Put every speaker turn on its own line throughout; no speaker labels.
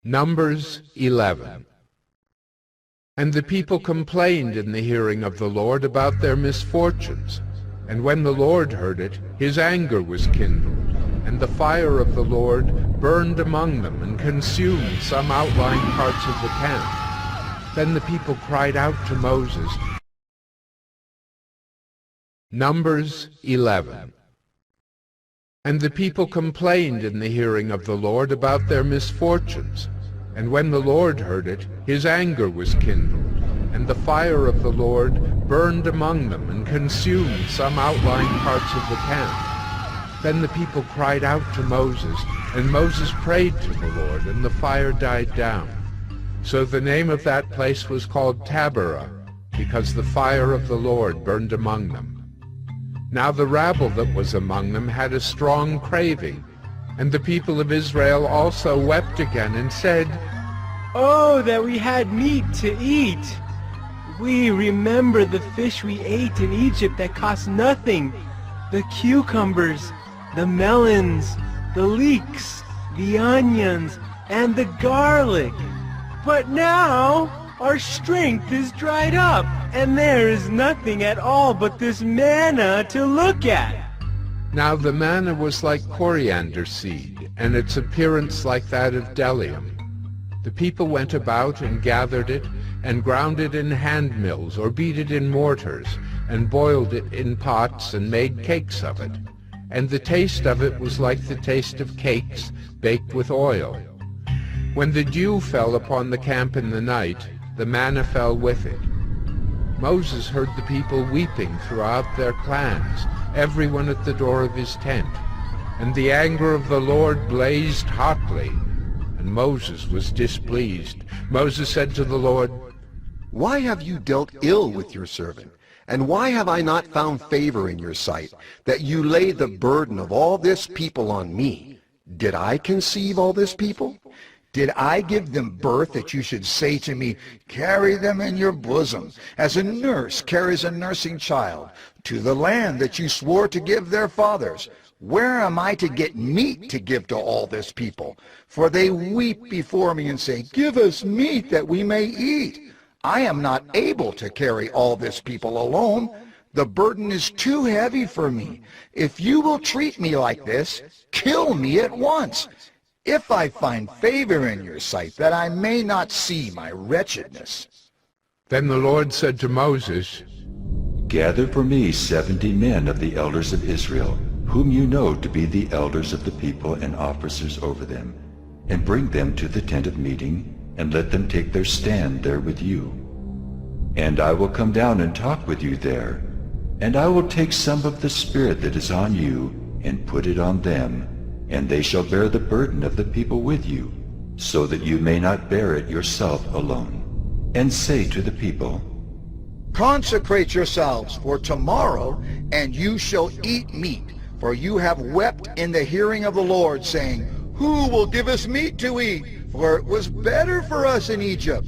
Numbers 11. And the people complained in the hearing of the Lord about their misfortunes. And when the Lord heard it, his anger was kindled, and the fire of the Lord burned among them and consumed some outlying parts of the camp. Then the people cried out to Moses. Numbers 11. And the people complained in the hearing of the Lord about their misfortunes. And when the Lord heard it, his anger was kindled, and the fire of the Lord burned among them and consumed some outlying parts of the camp. Then the people cried out to Moses, and Moses prayed to the Lord, and the fire died down. So the name of that place was called Taberah, because the fire of the Lord burned among them. Now the rabble that was among them had a strong craving, and the people of Israel also wept again and said,
"Oh, that we had meat to eat! We remember the fish we ate in Egypt that cost nothing, the cucumbers, the melons, the leeks, the onions, and the garlic. But now our strength is dried up, and there is nothing at all but this manna to look at."
Now the manna was like coriander seed, and its appearance like that of bdellium. The people went about and gathered it, and ground it in hand mills, or beat it in mortars, and boiled it in pots, and made cakes of it. And the taste of it was like the taste of cakes baked with oil. When the dew fell upon the camp in the night, the manna fell with it. Moses heard the people weeping throughout their clans, everyone at the door of his tent. And the anger of the Lord blazed hotly, and Moses was displeased. Moses said to the Lord,
"Why have you dealt ill with your servant? And why have I not found favor in your sight, that you lay the burden of all this people on me? Did I conceive all this people? Did I give them birth that you should say to me, 'Carry them in your bosom, as a nurse carries a nursing child, to the land that you swore to give their fathers'? Where am I to get meat to give to all this people? For they weep before me and say, 'Give us meat that we may eat.' I am not able to carry all this people alone. The burden is too heavy for me. If you will treat me like this, kill me at once, if I find favor in your sight, that I may not see my wretchedness."
Then the Lord said to Moses,
"Gather for me 70 men of the elders of Israel, whom you know to be the elders of the people and officers over them, and bring them to the tent of meeting, and let them take their stand there with you. And I will come down and talk with you there, and I will take some of the Spirit that is on you, and put it on them, and they shall bear the burden of the people with you, so that you may not bear it yourself alone. And say to the people,
'Consecrate yourselves for tomorrow, and you shall eat meat, for you have wept in the hearing of the Lord, saying, Who will give us meat to eat? For it was better for us in Egypt.'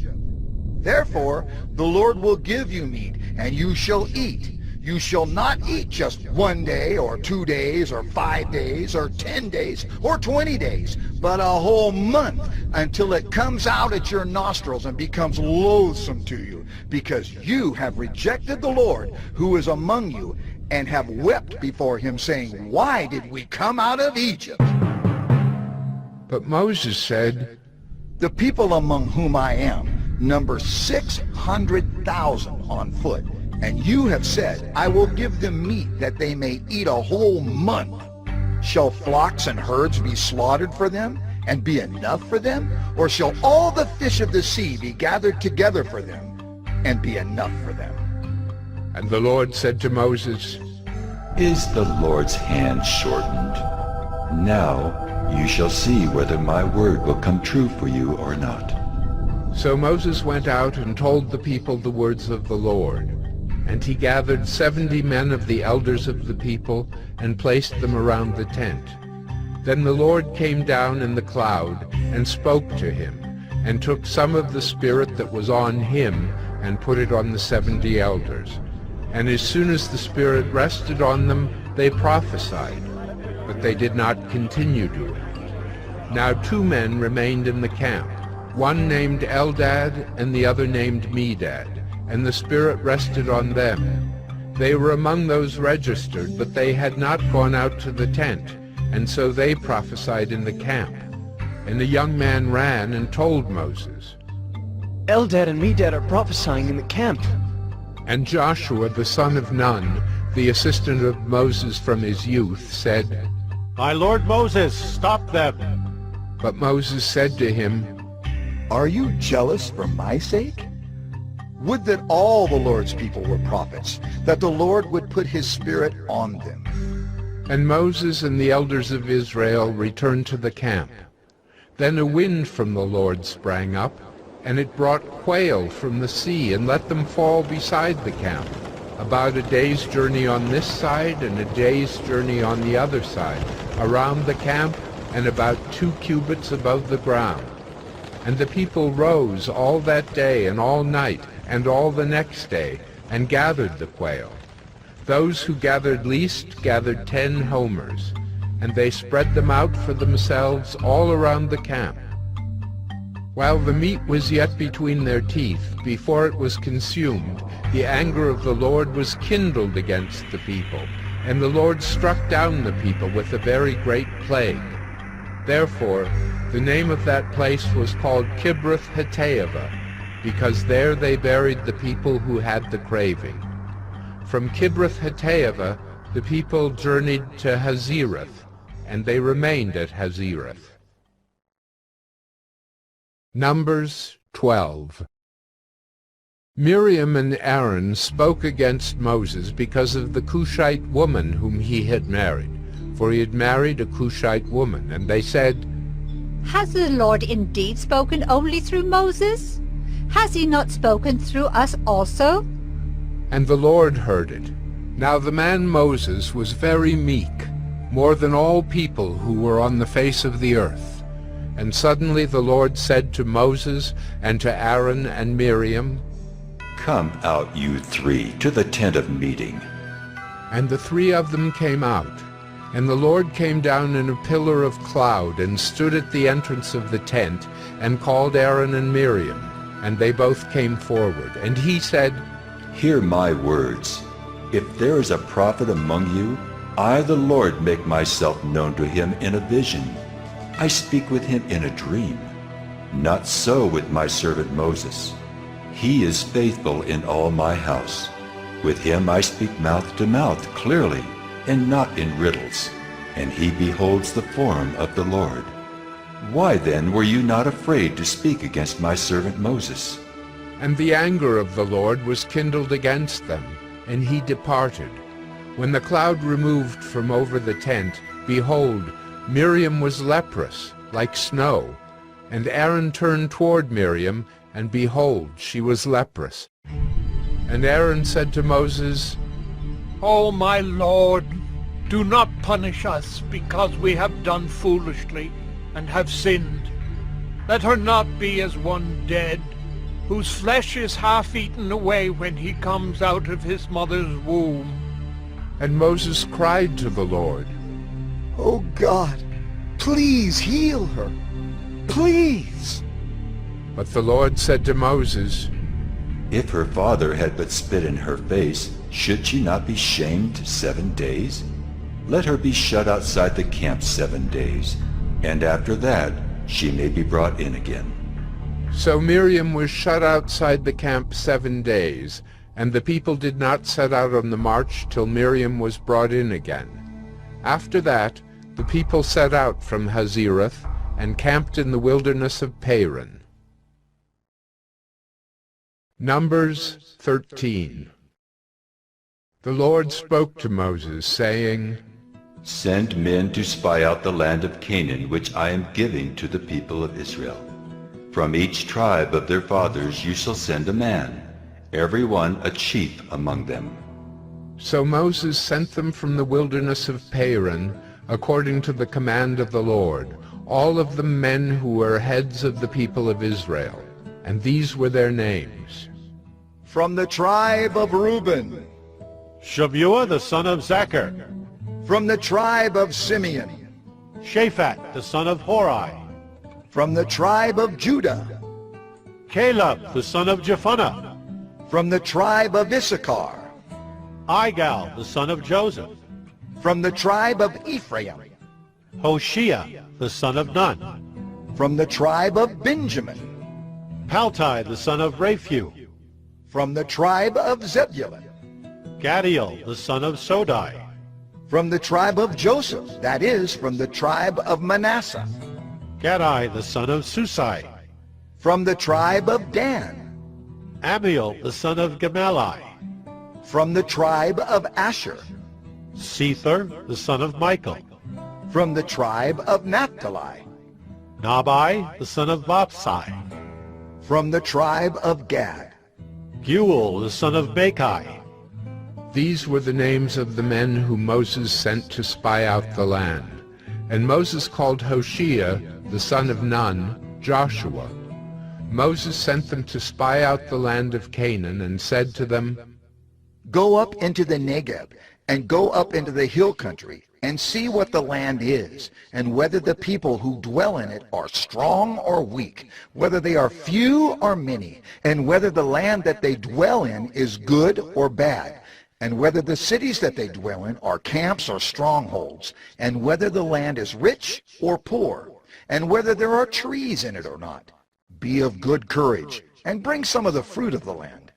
Therefore the Lord will give you meat, and you shall eat. You shall not eat just 1 day, or 2 days, or 5 days, or 10 days, or 20 days, but a whole month, until it comes out at your nostrils and becomes loathsome to you, because you have rejected the Lord who is among you, and have wept before him, saying, 'Why did we come out of Egypt?'"
But Moses said,
"The people among whom I am number 600,000 on foot, and you have said, 'I will give them meat that they may eat a whole month.' Shall flocks and herds be slaughtered for them, and be enough for them? Or shall all the fish of the sea be gathered together for them, and be enough for them?"
And the Lord said to Moses,
"Is the Lord's hand shortened? Now you shall see whether my word will come true for you or not."
So Moses went out and told the people the words of the Lord. And he gathered 70 men of the elders of the people, and placed them around the tent. Then the Lord came down in the cloud, and spoke to him, and took some of the Spirit that was on him, and put it on the 70 elders. And as soon as the Spirit rested on them, they prophesied, but they did not continue doing it. Now 2 men remained in the camp, one named Eldad and the other named Medad, and the Spirit rested on them. They were among those registered, but they had not gone out to the tent, and so they prophesied in the camp. And the young man ran and told Moses.
Eldad and Medad are prophesying in the camp.
And Joshua the son of Nun, the assistant of Moses from his youth, said,
My lord Moses, stop them.
But Moses said to him,
Are you jealous for my sake? Would that all the Lord's people were prophets, that the Lord would put his Spirit on them.
And Moses and the elders of Israel returned to the camp. Then a wind from the Lord sprang up, and it brought quail from the sea and let them fall beside the camp, about a day's journey on this side and a day's journey on the other side, around the camp and about 2 cubits above the ground. And the people rose all that day and all night and all the next day and gathered the quail. Those who gathered least gathered 10 homers, and they spread them out for themselves all around the camp. While the meat was yet between their teeth, before it was consumed, the anger of the Lord was kindled against the people, and the Lord struck down the people with a very great plague. Therefore, the name of that place was called Kibroth-Hattaavah, because there they buried the people who had the craving. From Kibroth-Hattaavah, the people journeyed to Hazerath, and they remained at Hazerath. Numbers 12. Miriam and Aaron spoke against Moses because of the Cushite woman whom he had married, for he had married a Cushite woman, and they said,
Has the Lord indeed spoken only through Moses? Has he not spoken through us also?
And the Lord heard it. Now the man Moses was very meek, more than all people who were on the face of the earth. And suddenly the Lord said to Moses and to Aaron and Miriam,
Come out, you 3, to the tent of meeting.
And the 3 of them came out. And the Lord came down in a pillar of cloud and stood at the entrance of the tent and called Aaron and Miriam. And they both came forward. And he said,
Hear my words. If there is a prophet among you, I, the Lord, make myself known to him in a vision. I speak with him in a dream. Not so with my servant Moses. He is faithful in all my house. With him I speak mouth to mouth clearly, and not in riddles, and he beholds the form of the Lord. Why then were you not afraid to speak against my servant Moses?
And the anger of the Lord was kindled against them, and he departed. When the cloud removed from over the tent, behold, Miriam was leprous, like snow. And Aaron turned toward Miriam, and behold, she was leprous. And Aaron said to Moses,
O my Lord, do not punish us because we have done foolishly and have sinned. Let her not be as one dead, whose flesh is half eaten away when he comes out of his mother's womb.
And Moses cried to the Lord,
Oh God, please heal her. Please.
But the Lord said to Moses,
If her father had but spit in her face, should she not be shamed 7 days? Let her be shut outside the camp 7 days, and after that she may be brought in again.
So Miriam was shut outside the camp 7 days, and the people did not set out on the march till Miriam was brought in again. After that, the people set out from Hazerath and camped in the wilderness of Paran. Numbers 13. The Lord spoke to Moses, saying,
Send men to spy out the land of Canaan, which I am giving to the people of Israel. From each tribe of their fathers you shall send a man, every one a chief among them.
So Moses sent them from the wilderness of Paran, according to the command of the Lord, all of them men who were heads of the people of Israel. And these were their names.
From the tribe of Reuben.
Shavuah the son of Zachar.
From the tribe of Simeon.
Shaphat the son of Hori.
From the tribe of Judah.
Caleb, the son of Jephunneh.
From the tribe of Issachar.
Igal, the son of Joseph.
From the tribe of Ephraim.
Hoshea, the son of Nun.
From the tribe of Benjamin.
Paltai, the son of Raphu.
From the tribe of Zebulun.
Gaddiel, the son of Sodai.
From the tribe of Joseph, that is, from the tribe of Manasseh.
Gaddai, the son of Susai.
From the tribe of Dan.
Amiel, the son of Gemalli.
From the tribe of Asher.
Sether, the son of Michael.
From the tribe of Naphtali.
Nabai, the son of Vapsai.
From the tribe of Gad.
Guel, the son of Machi.
These were the names of the men whom Moses sent to spy out the land. And Moses called Hoshea, the son of Nun, Joshua. Moses sent them to spy out the land of Canaan, and said to them,
Go up into the Negeb, and go up into the hill country, and see what the land is, and whether the people who dwell in it are strong or weak, whether they are few or many, and whether the land that they dwell in is good or bad, and whether the cities that they dwell in are camps or strongholds, and whether the land is rich or poor, and whether there are trees in it or not. Be of good courage, and bring some of the fruit of the land.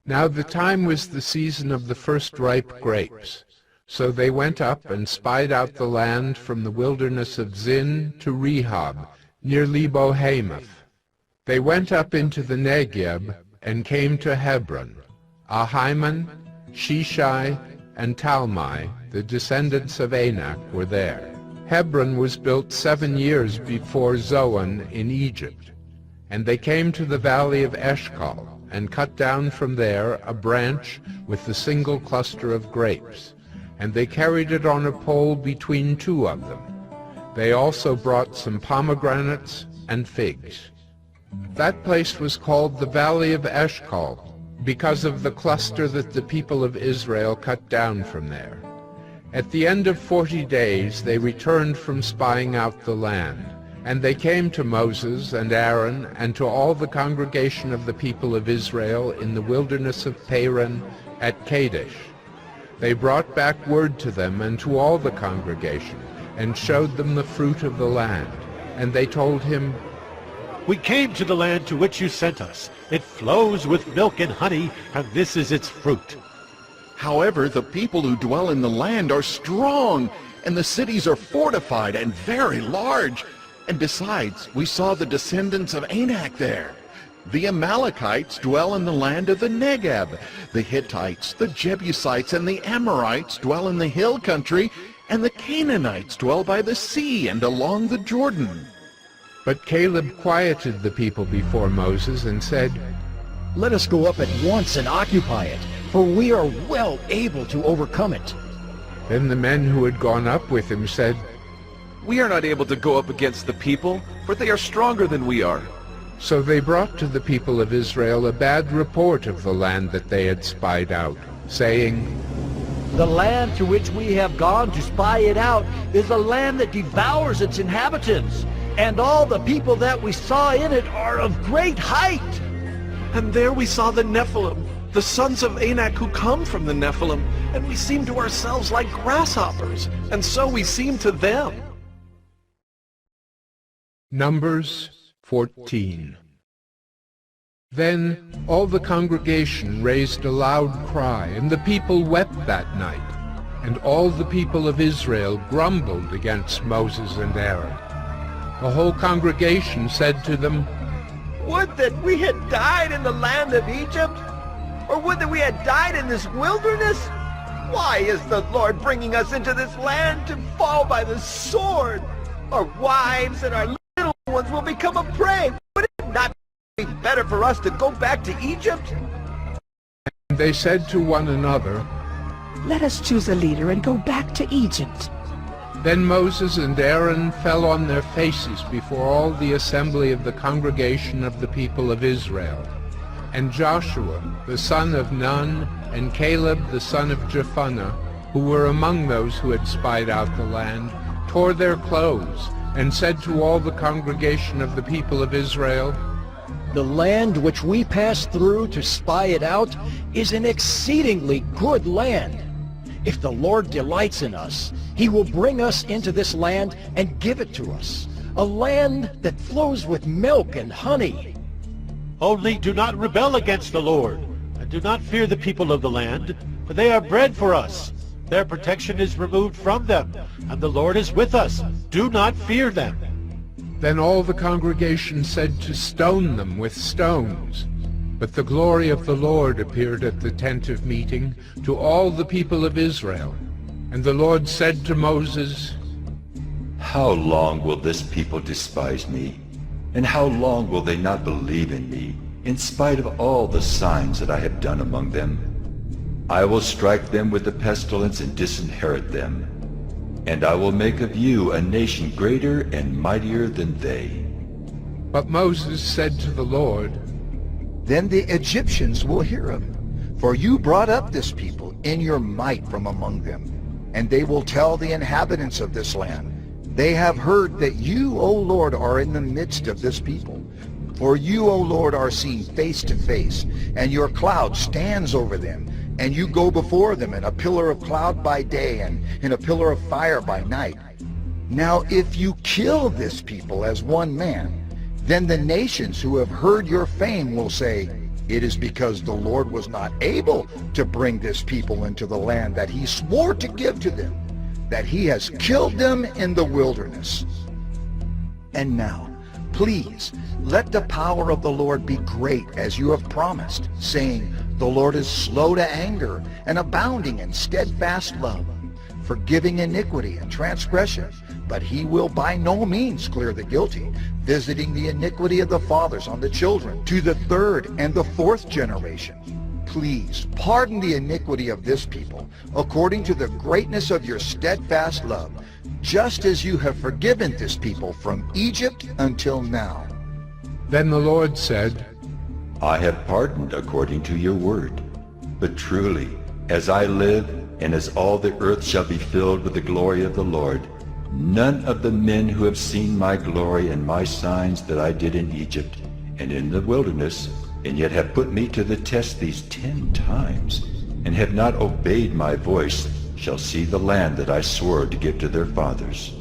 Now the time was the season of the first ripe grapes. So they went up and spied out the land from the wilderness of Zin to Rehob, near Lebo-Hamath. They went up into the Negeb and came to Hebron. Ahiman, Sheshai, and Talmai, the descendants of Anak, were there. Hebron was built 7 years before Zoan in Egypt. And they came to the valley of Eshcol, and cut down from there a branch with the single cluster of grapes. And they carried it on a pole between 2 of them. They also brought some pomegranates and figs. That place was called the Valley of Eshcol, because of the cluster that the people of Israel cut down from there. At the end of 40 days they returned from spying out the land. And they came to Moses and Aaron and to all the congregation of the people of Israel in the wilderness of Paran at Kadesh. They brought back word to them and to all the congregation, and showed them the fruit of the land. And they told him,
We came to the land to which you sent us. It flows with milk and honey, and this is its fruit.
However, the people who dwell in the land are strong, and the cities are fortified and very large. And besides, we saw the descendants of Anak there. The Amalekites dwell in the land of the Negeb. The Hittites, the Jebusites, and the Amorites dwell in the hill country, and the Canaanites dwell by the sea and along the Jordan.
But Caleb quieted the people before Moses and said,
Let us go up at once and occupy it, for we are well able to overcome it.
Then the men who had gone up with him said,
We are not able to go up against the people, for they are stronger than we are.
So they brought to the people of Israel a bad report of the land that they had spied out, saying,
The land to which we have gone to spy it out is a land that devours its inhabitants, and all the people that we saw in it are of great height.
And there we saw the Nephilim, the sons of Anak who come from the Nephilim, and we seemed to ourselves like grasshoppers, and so we seemed to them.
Numbers 14. Then all the congregation raised a loud cry, and the people wept that night. And all the people of Israel grumbled against Moses and Aaron. The whole congregation said to them,
Would that we had died in the land of Egypt, or would that we had died in this wilderness? Why is the Lord bringing us into this land to fall by the sword? Our wives and our little ones will become a prey. Would it not be better for us to go back to Egypt?
And they said to one another,
Let us choose a leader and go back to Egypt.
Then Moses and Aaron fell on their faces before all the assembly of the congregation of the people of Israel. And Joshua, the son of Nun, and Caleb, the son of Jephunneh, who were among those who had spied out the land, tore their clothes, and said to all the congregation of the people of Israel,
The land which we passed through to spy it out is an exceedingly good land. If the Lord delights in us, he will bring us into this land and give it to us, a land that flows with milk and honey.
Only do not rebel against the Lord, and do not fear the people of the land, for they are bread for us. Their protection is removed from them, and the Lord is with us. Do not fear them.
Then all the congregation said to stone them with stones. But the glory of the Lord appeared at the tent of meeting to all the people of Israel. And the Lord said to Moses,
How long will this people despise me? And how long will they not believe in me, in spite of all the signs that I have done among them? I will strike them with the pestilence and disinherit them. And I will make of you a nation greater and mightier than they.
But Moses said to the Lord,
Then the Egyptians will hear him, for you brought up this people in your might from among them. And they will tell the inhabitants of this land, They have heard that you, O Lord, are in the midst of this people. For you, O Lord, are seen face to face, and your cloud stands over them. And you go before them in a pillar of cloud by day and in a pillar of fire by night. Now if you kill this people as one man, then the nations who have heard your fame will say, It is because the Lord was not able to bring this people into the land that he swore to give to them, that he has killed them in the wilderness. And now, please, let the power of the Lord be great as you have promised, saying, The Lord is slow to anger and abounding in steadfast love, forgiving iniquity and transgression, but he will by no means clear the guilty, visiting the iniquity of the fathers on the children to the third and the fourth generation. Please pardon the iniquity of this people according to the greatness of your steadfast love, just as you have forgiven this people from Egypt until now.
Then the Lord said,
I have pardoned according to your word. But truly, as I live, and as all the earth shall be filled with the glory of the Lord, none of the men who have seen my glory and my signs that I did in Egypt and in the wilderness, and yet have put me to the test these 10 times, and have not obeyed my voice, shall see the land that I swore to give to their fathers.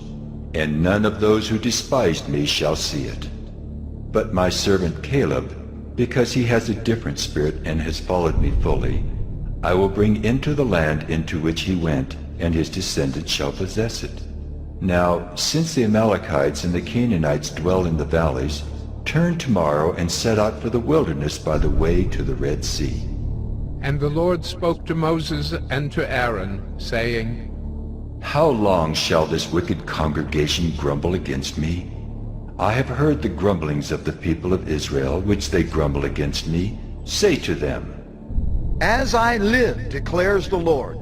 And none of those who despised me shall see it. But my servant Caleb, because he has a different spirit and has followed me fully, I will bring into the land into which he went, and his descendants shall possess it. Now, since the Amalekites and the Canaanites dwell in the valleys, turn tomorrow and set out for the wilderness by the way to the Red Sea.
And the Lord spoke to Moses and to Aaron, saying,
How long shall this wicked congregation grumble against me? I have heard the grumblings of the people of Israel, which they grumble against me. Say to them,
As I live, declares the Lord,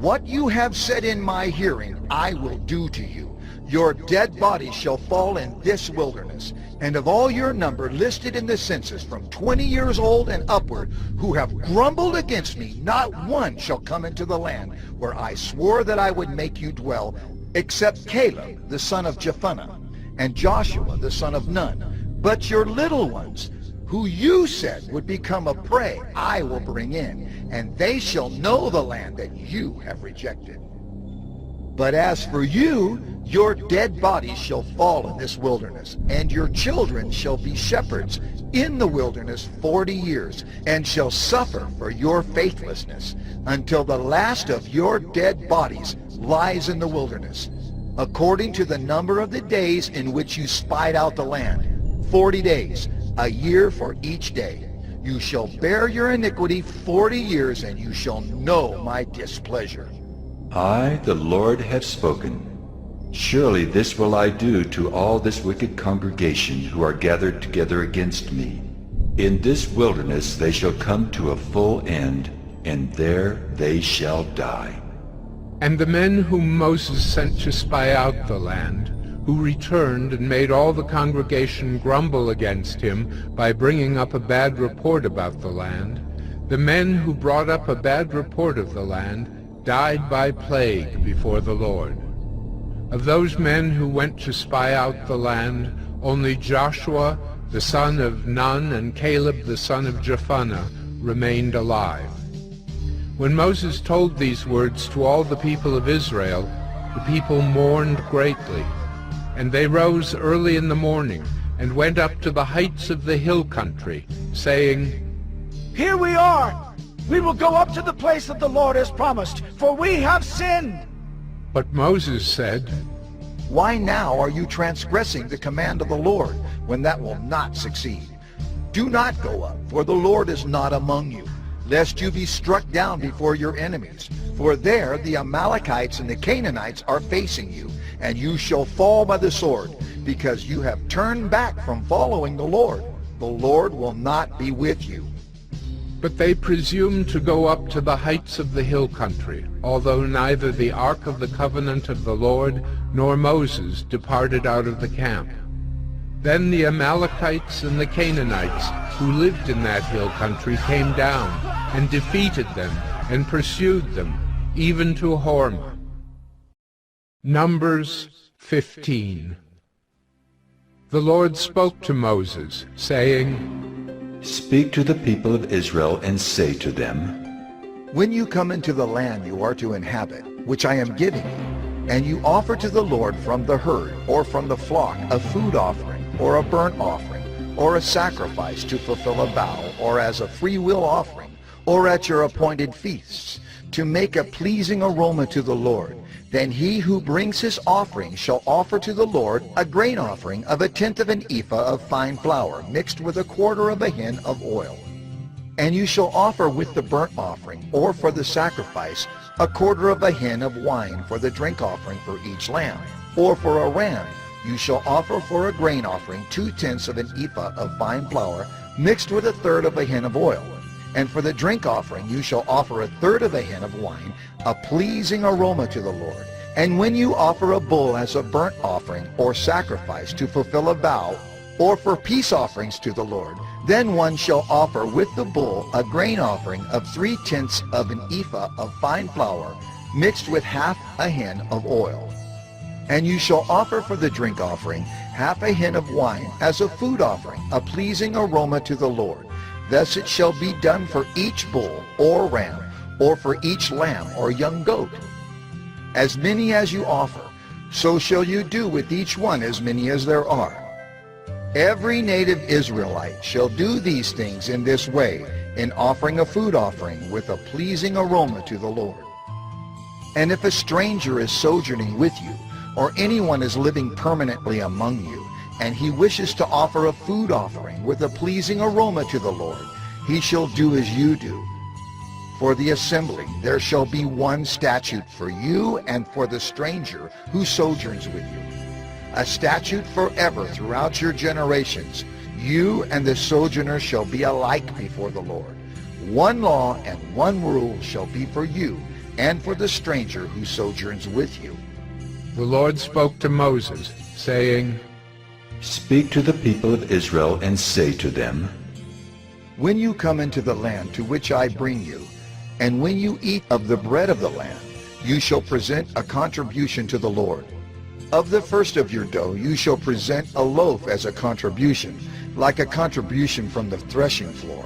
what you have said in my hearing I will do to you. Your dead bodies shall fall in this wilderness, and of all your number listed in the census from 20 years old and upward, who have grumbled against me, not one shall come into the land where I swore that I would make you dwell, except Caleb the son of Jephunneh, and Joshua the son of Nun. But your little ones, who you said would become a prey, I will bring in, and they shall know the land that you have rejected. But as for you, your dead bodies shall fall in this wilderness, and your children shall be shepherds in the wilderness 40 years, and shall suffer for your faithlessness, until the last of your dead bodies lies in the wilderness, according to the number of the days in which you spied out the land, 40 days, a year for each day. You shall bear your iniquity 40 years, and you shall know my displeasure.
I, the Lord, have spoken. Surely this will I do to all this wicked congregation who are gathered together against me. In this wilderness they shall come to a full end, and there they shall die.
And the men whom Moses sent to spy out the land, who returned and made all the congregation grumble against him by bringing up a bad report about the land, the men who brought up a bad report of the land died by plague before the Lord. Of those men who went to spy out the land, only Joshua, the son of Nun, and Caleb the son of Jephunneh remained alive. When Moses told these words to all the people of Israel, the people mourned greatly. And they rose early in the morning and went up to the heights of the hill country, saying,
"Here we are! We will go up to the place that the Lord has promised, for we have sinned."
But Moses said,
Why now are you transgressing the command of the Lord, when that will not succeed? Do not go up, for the Lord is not among you, lest you be struck down before your enemies. For there the Amalekites and the Canaanites are facing you, and you shall fall by the sword, because you have turned back from following the Lord. The Lord will not be with you.
But they presumed to go up to the heights of the hill country, although neither the ark of the covenant of the Lord nor Moses departed out of the camp. Then the Amalekites and the Canaanites who lived in that hill country came down and defeated them and pursued them, even to Hormah. Numbers 15. The Lord spoke to Moses, saying,
Speak to the people of Israel and say to them,
When you come into the land you are to inhabit, which I am giving you, and you offer to the Lord from the herd or from the flock a food offering or a burnt offering or a sacrifice to fulfill a vow or as a freewill offering or at your appointed feasts, to make a pleasing aroma to the Lord, then he who brings his offering shall offer to the Lord a grain offering of 1/10 of an ephah of fine flour mixed with 1/4 of a hin of oil. And you shall offer with the burnt offering or for the sacrifice 1/4 of a hin of wine for the drink offering for each lamb. Or for a ram you shall offer for a grain offering 2/10 of an ephah of fine flour mixed with 1/3 of a hin of oil. And for the drink offering you shall offer 1/3 of a hin of wine, a pleasing aroma to the Lord. And when you offer a bull as a burnt offering or sacrifice to fulfill a vow, or for peace offerings to the Lord, then one shall offer with the bull a grain offering of 3/10 of an ephah of fine flour mixed with 1/2 a hin of oil. And you shall offer for the drink offering 1/2 a hin of wine as a food offering, a pleasing aroma to the Lord. Thus it shall be done for each bull or ram, or for each lamb or young goat. As many as you offer, so shall you do with each one as many as there are. Every native Israelite shall do these things in this way, in offering a food offering with a pleasing aroma to the Lord. And if a stranger is sojourning with you, or anyone is living permanently among you, and he wishes to offer a food offering with a pleasing aroma to the Lord, he shall do as you do. For the assembly there shall be one statute for you and for the stranger who sojourns with you, a statute forever throughout your generations. You and the sojourner shall be alike before the Lord. One law and one rule shall be for you and for the stranger who sojourns with you.
The Lord spoke to Moses, saying,
Speak to the people of Israel and say to them,
When you come into the land to which I bring you, and when you eat of the bread of the land, you shall present a contribution to the Lord. Of the first of your dough you shall present a loaf as a contribution, like a contribution from the threshing floor.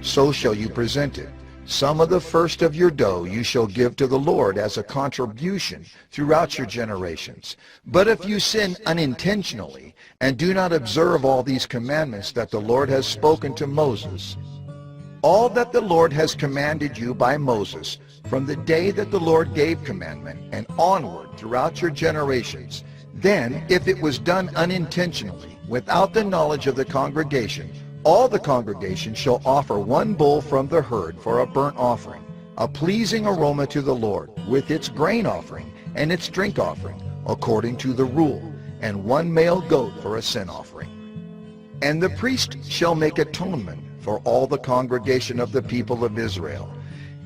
So shall you present it. Some of the first of your dough you shall give to the Lord as a contribution throughout your generations. But if you sin unintentionally and do not observe all these commandments that the Lord has spoken to Moses, all that the Lord has commanded you by Moses from the day that the Lord gave commandment and onward throughout your generations, then if it was done unintentionally without the knowledge of the congregation, all the congregation shall offer one bull from the herd for a burnt offering, a pleasing aroma to the Lord, with its grain offering and its drink offering, according to the rule, and one male goat for a sin offering. And the priest shall make atonement for all the congregation of the people of Israel,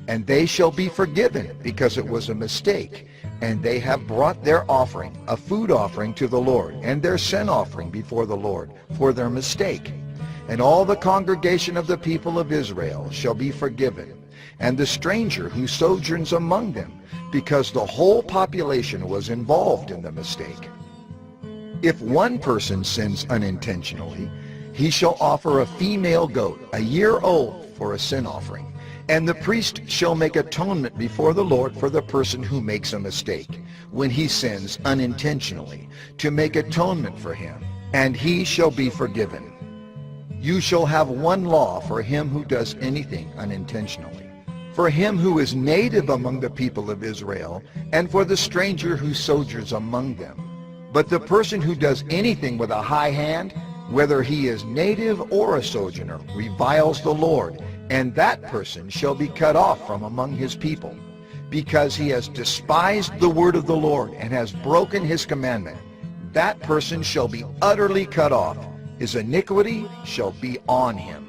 and they shall be forgiven because it was a mistake, and they have brought their offering, a food offering to the Lord, and their sin offering before the Lord for their mistake. And all the congregation of the people of Israel shall be forgiven, and the stranger who sojourns among them, because the whole population was involved in the mistake. If one person sins unintentionally, he shall offer a female goat, a year old, for a sin offering. And the priest shall make atonement before the Lord for the person who makes a mistake, when he sins unintentionally, to make atonement for him, and he shall be forgiven. You shall have one law for him who does anything unintentionally, for him who is native among the people of Israel, and for the stranger who sojourns among them. But the person who does anything with a high hand, whether he is native or a sojourner, reviles the Lord, and that person shall be cut off from among his people, because he has despised the word of the Lord and has broken his commandment. That person shall be utterly cut off. His iniquity shall be on him.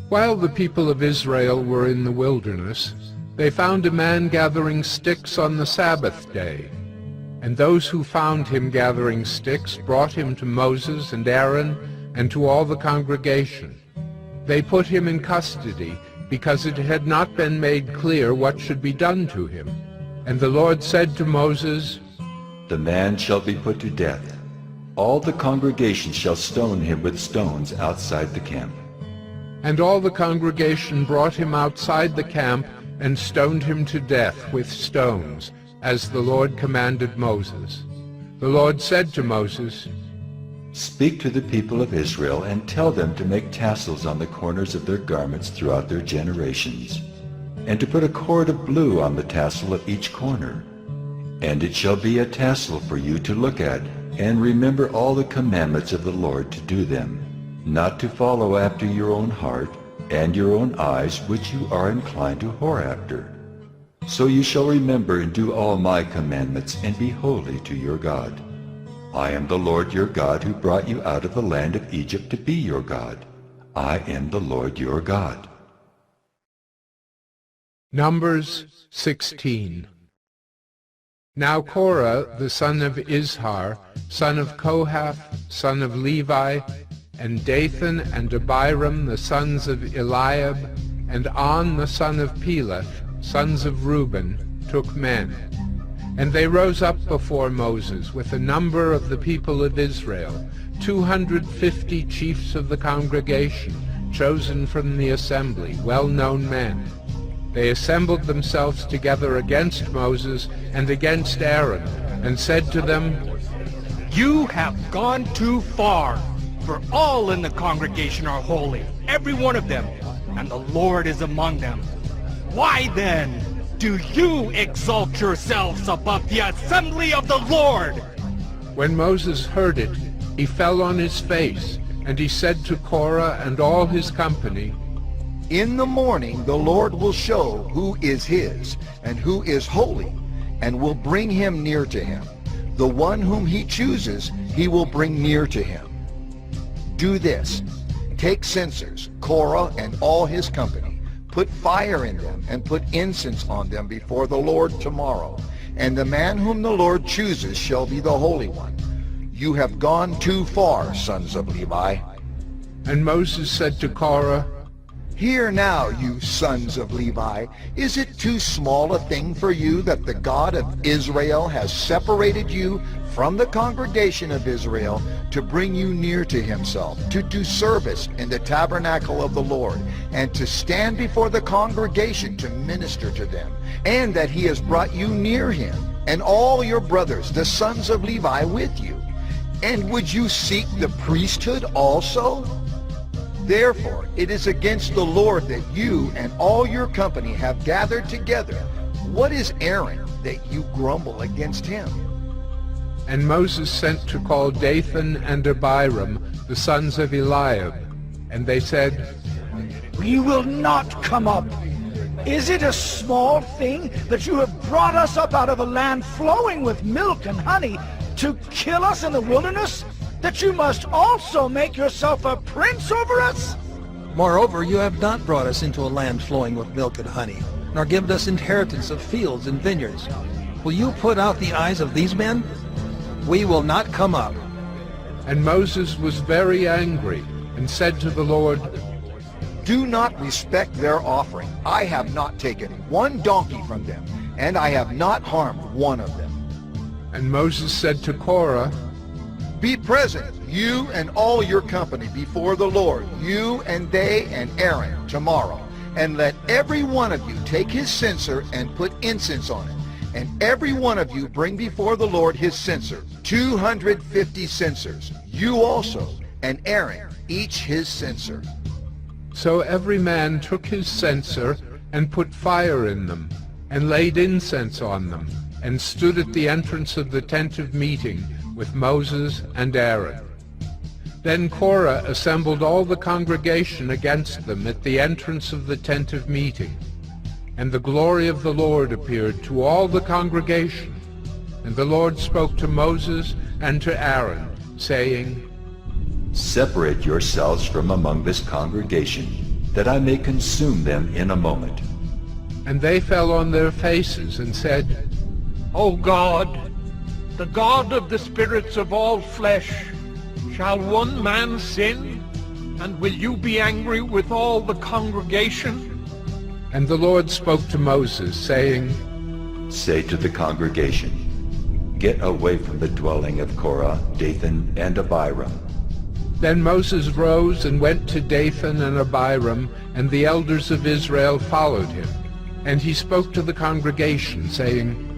While the people of Israel were in the wilderness, they found a man gathering sticks on the Sabbath day. And those who found him gathering sticks brought him to Moses and Aaron and to all the congregation. They put him in custody, because it had not been made clear what should be done to him. And the Lord said to Moses,
The man shall be put to death. All the congregation shall stone him with stones outside the camp.
And all the congregation brought him outside the camp and stoned him to death with stones, as the Lord commanded Moses. The Lord said to Moses,
Speak to the people of Israel and tell them to make tassels on the corners of their garments throughout their generations, and to put a cord of blue on the tassel of each corner. And it shall be a tassel for you to look at, and remember all the commandments of the Lord to do them, not to follow after your own heart and your own eyes, which you are inclined to whore after. So you shall remember and do all my commandments, and be holy to your God. I am the Lord your God, who brought you out of the land of Egypt to be your God. I am the Lord your God.
Numbers 16. Now Korah, the son of Izhar, son of Kohath, son of Levi, and Dathan and Abiram, the sons of Eliab, and On, the son of Peleth, sons of Reuben, took men. And they rose up before Moses with a number of the people of Israel, 250 chiefs of the congregation, chosen from the assembly, well-known men. They assembled themselves together against Moses and against Aaron, and said to them,
You have gone too far, for all in the congregation are holy, every one of them, and the Lord is among them. Why then do you exalt yourselves above the assembly of the Lord?
When Moses heard it, he fell on his face, and he said to Korah and all his company,
In the morning the Lord will show who is his and who is holy, and will bring him near to him. The one whom he chooses he will bring near to him. Do this: take censers, Korah and all his company, put fire in them, and put incense on them before the Lord tomorrow. And the man whom the Lord chooses shall be the Holy One. You have gone too far, sons of Levi.
And Moses said to Korah,
Hear now, you sons of Levi, is it too small a thing for you that the God of Israel has separated you from the congregation of Israel to bring you near to himself, to do service in the tabernacle of the Lord, and to stand before the congregation to minister to them, and that he has brought you near him, and all your brothers, the sons of Levi, with you? And would you seek the priesthood also? Therefore, it is against the Lord that you and all your company have gathered together. What is Aaron that you grumble against him?
And Moses sent to call Dathan and Abiram, the sons of Eliab. And they said,
We will not come up. Is it a small thing that you have brought us up out of a land flowing with milk and honey to kill us in the wilderness, that you must also make yourself a prince over us?
Moreover, you have not brought us into a land flowing with milk and honey, nor given us inheritance of fields and vineyards. Will you put out the eyes of these men? We will not come up.
And Moses was very angry, and said to the Lord,
Do not respect their offering. I have not taken one donkey from them, and I have not harmed one of them.
And Moses said to Korah,
Be present, you and all your company before the Lord, you and they and Aaron, tomorrow. And let every one of you take his censer and put incense on it. And every one of you bring before the Lord his censer, 250 censers. You also, and Aaron, each his censer.
So every man took his censer and put fire in them, and laid incense on them, and stood at the entrance of the tent of meeting with Moses and Aaron. Then Korah assembled all the congregation against them at the entrance of the tent of meeting. And the glory of the Lord appeared to all the congregation. And the Lord spoke to Moses and to Aaron, saying,
Separate yourselves from among this congregation, that I may consume them in a moment.
And they fell on their faces and said,
O God, the God of the spirits of all flesh, shall one man sin? And will you be angry with all the congregation?
And the Lord spoke to Moses, saying,
Say to the congregation, Get away from the dwelling of Korah, Dathan, and Abiram.
Then Moses rose and went to Dathan and Abiram, and the elders of Israel followed him. And he spoke to the congregation, saying,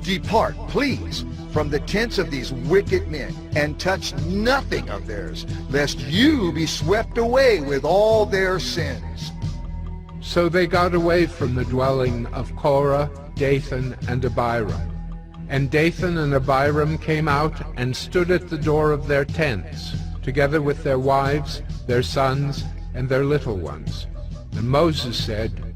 Depart, please, from the tents of these wicked men, and touch nothing of theirs, lest you be swept away with all their sins.
So they got away from the dwelling of Korah, Dathan, and Abiram. And Dathan and Abiram came out and stood at the door of their tents, together with their wives, their sons, and their little ones. And Moses said,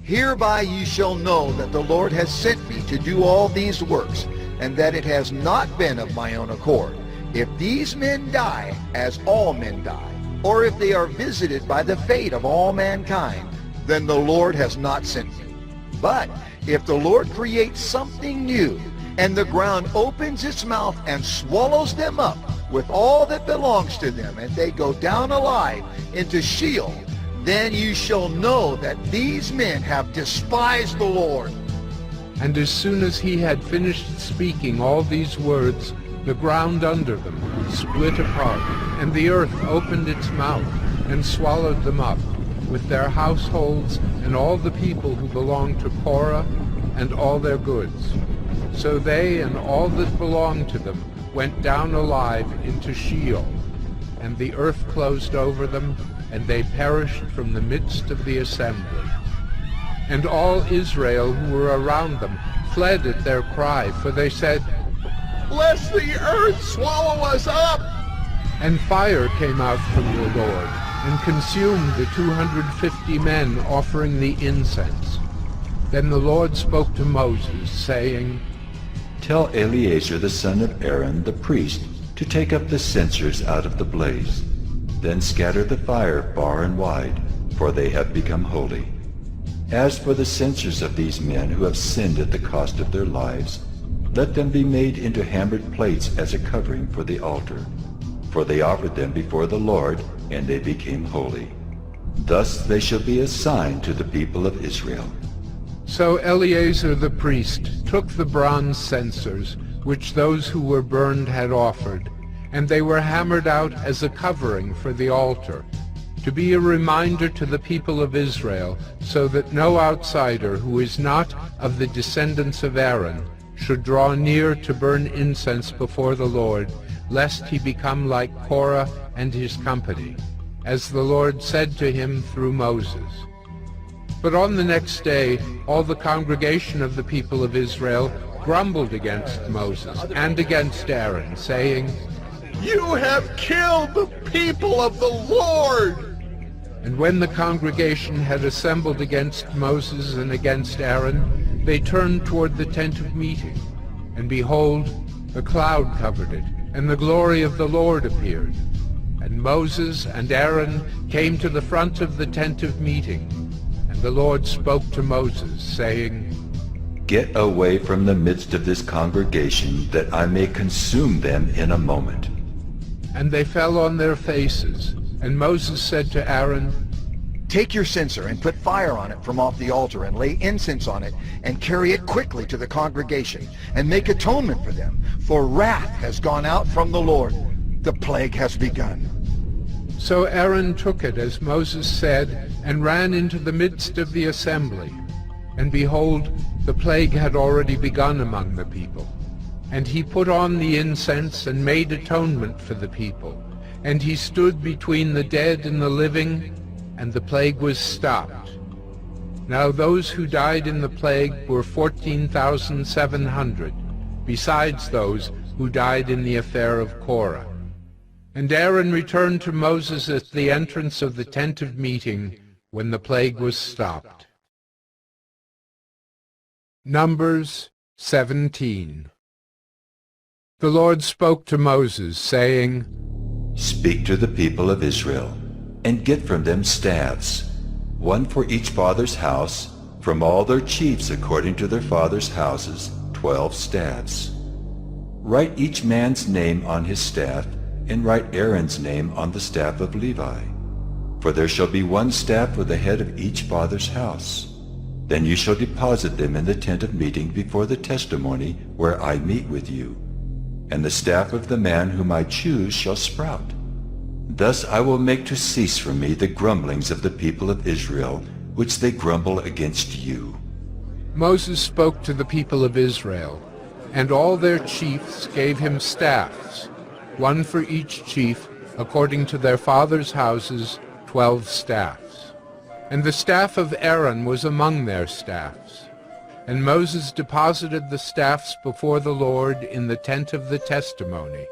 Hereby ye shall know that the Lord has sent me to do all these works, and that it has not been of my own accord. If these men die, as all men die, or if they are visited by the fate of all mankind, then the Lord has not sent me. But if the Lord creates something new, and the ground opens its mouth and swallows them up with all that belongs to them, and they go down alive into Sheol, then you shall know that these men have despised the Lord.
And as soon as he had finished speaking all these words, the ground under them split apart, and the earth opened its mouth and swallowed them up, with their households and all the people who belonged to Korah and all their goods. So they and all that belonged to them went down alive into Sheol, and the earth closed over them, and they perished from the midst of the assembly. And all Israel who were around them fled at their cry, for they said,
Lest the earth swallow us up!
And fire came out from the Lord, and consumed the 250 men offering the incense. Then the Lord spoke to Moses, saying,
Tell Eleazar the son of Aaron the priest to take up the censers out of the blaze. Then scatter the fire far and wide, for they have become holy. As for the censers of these men who have sinned at the cost of their lives, let them be made into hammered plates as a covering for the altar. For they offered them before the Lord, and they became holy. Thus they shall be a sign to the people of Israel.
So Eleazar the priest took the bronze censers, which those who were burned had offered, and they were hammered out as a covering for the altar, to be a reminder to the people of Israel, so that no outsider who is not of the descendants of Aaron should draw near to burn incense before the Lord, lest he become like Korah and his company, as the Lord said to him through Moses. But on the next day all the congregation of the people of Israel grumbled against Moses and against Aaron, saying,
You have killed the people of the Lord!
And when the congregation had assembled against Moses and against Aaron, they turned toward the tent of meeting. And behold, a cloud covered it, and the glory of the Lord appeared. And Moses and Aaron came to the front of the tent of meeting. And the Lord spoke to Moses, saying,
Get away from the midst of this congregation, that I may consume them in a moment.
And they fell on their faces. And Moses said to Aaron,
Take your censer and put fire on it from off the altar, and lay incense on it, and carry it quickly to the congregation, and make atonement for them, for wrath has gone out from the Lord. the plague has begun.
So Aaron took it as Moses said, and ran into the midst of the assembly. And behold, the plague had already begun among the people. And he put on the incense and made atonement for the people. And he stood between the dead and the living, and the plague was stopped. Now those who died in the plague were 14,700, besides those who died in the affair of Korah. And Aaron returned to Moses at the entrance of the tent of meeting when the plague was stopped. Numbers 17. The Lord spoke to Moses, saying,
Speak to the people of Israel, and get from them staffs, one for each father's house, from all their chiefs according to their fathers' houses, 12 staffs. Write each man's name on his staff, and write Aaron's name on the staff of Levi. For there shall be one staff for the head of each father's house. Then you shall deposit them in the tent of meeting before the testimony where I meet with you. And the staff of the man whom I choose shall sprout. Thus I will make to cease from me the grumblings of the people of Israel, which they grumble against you.
Moses spoke to the people of Israel, and all their chiefs gave him staffs, one for each chief, according to their fathers' houses, 12 staffs. And the staff of Aaron was among their staffs. And Moses deposited the staffs before the Lord in the tent of the testimony.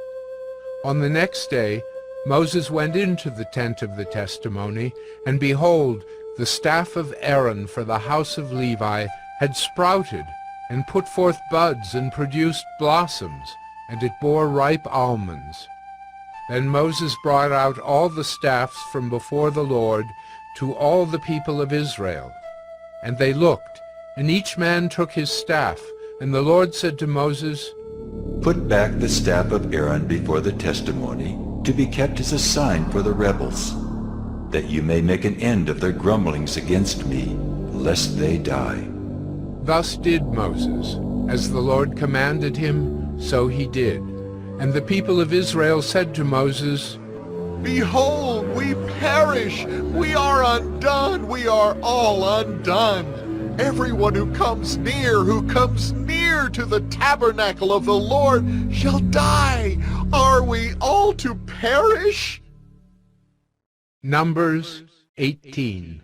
On the next day Moses went into the tent of the testimony, and behold, the staff of Aaron for the house of Levi had sprouted, and put forth buds, and produced blossoms, and it bore ripe almonds. Then Moses brought out all the staffs from before the Lord to all the people of Israel. And they looked, and each man took his staff. And the Lord said to Moses,
Put back the staff of Aaron before the testimony, to be kept as a sign for the rebels, that you may make an end of their grumblings against me, lest they die.
Thus did Moses. As the Lord commanded him, so he did. And the people of Israel said to Moses,
Behold, we perish! We are undone! We are all undone! Everyone who comes near to the tabernacle of the Lord shall die! Are we all to perish?
Numbers 18.